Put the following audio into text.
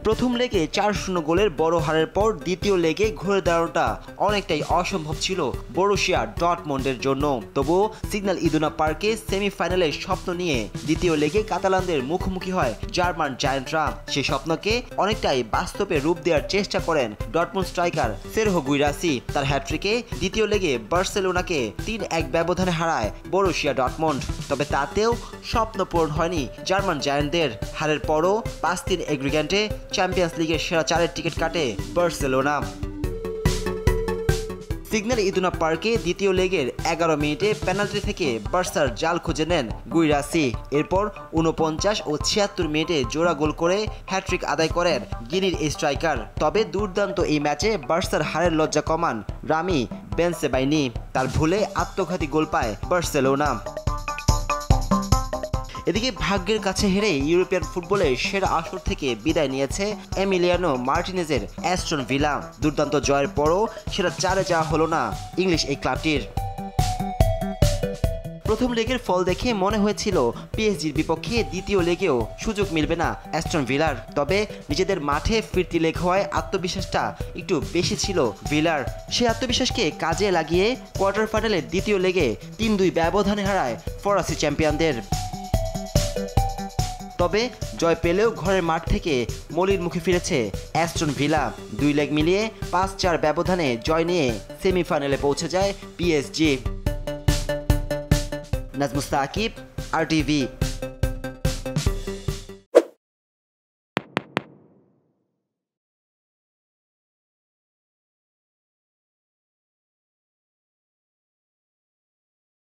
প্রথম লেগে 4-0 গোলের বড় হারের পর দ্বিতীয় লেগে ঘুরে দাঁড়ানোটা অনেকটাই অসম্ভব ছিল বরুশিয়া ডর্টমুন্ডের জন্য। তবুও সিগন্যাল ইদুনা পার্কে সেমিফাইনালের স্বপ্ন নিয়ে দ্বিতীয় লেগে কাতালানদের মুখোমুখি হয় জার্মান জায়ান্টরা। সেই স্বপ্নকে অনেকটাই বাস্তবে রূপ দেওয়ার চেষ্টা করেন ডর্টমুন্ড স্ট্রাইকার সেরহো গুইরাসি। তার হ্যাট্রিকে দ্বিতীয় লেগে বার্সেলোনাকে 3-1 ব্যবধানে হারায় বরুশিয়া ডর্টমুন্ড। তবে তাতেও স্বপ্ন পূরণ হয়নি জার্মান জায়ান্টদের। হারের পরও 5-3 এগ্রিগেন্টে চ্যাম্পিয়ন্স লিগের সেরা 4-এর টিকিট কাটে বার্সেলোনা। সিগন্যাল ইদুনা পার্কে দ্বিতীয় লেগের 11 মিনিটে পেনাল্টি থেকে বার্সার জাল খুঁজে নেন গুইরাসি। এরপর 49 ও 76 মিনিটে জোড়া গোল করে হ্যাট্রিক আদায় করেন গিনির এই স্ট্রাইকার। তবে দুর্দান্ত এই ম্যাচে বার্সার হারের লজ্জা কমান রামি বেনসেবাইনি। তার ভুলে আত্মঘাতী গোল পায় বার্সেলোনা। এদিকে ভাগ্যের কাছে হেরে ইউরোপিয়ান ফুটবলের সেরা আসর থেকে বিদায় নিয়েছে এমিলিয়ানো মার্টিনেজের অ্যাস্টন ভিলা। দুর্দান্ত জয়ের পরও সেরা 4-এ যাওয়া হলো না ইংলিশ এই ক্লাবটির। প্রথম লেগের ফল দেখে মনে হয়েছিল পিএসজির বিপক্ষে দ্বিতীয় লেগেও সুযোগ মিলবে না অ্যাস্টন ভিলার। তবে নিজেদের মাঠে ফিরতি লেগ হওয়ায় আত্মবিশ্বাসটা একটু বেশি ছিল ভিলার। সেই আত্মবিশ্বাসকে কাজে লাগিয়ে কোয়ার্টার ফাইনালের দ্বিতীয় লেগে 3-2 ব্যবধানে হারায় ফরাসি চ্যাম্পিয়নদের। তবে জয় পেলেও ঘরের মাঠ থেকে মলির মুখে ফিরেছে অ্যাস্টন ভিলা। 2 লেগ মিলিয়ে 5-4 ব্যবধানে জয় নিয়ে সেমিফাইনালে পৌঁছে যায় পিএসজি। নাজমুস সাকিব, RTV।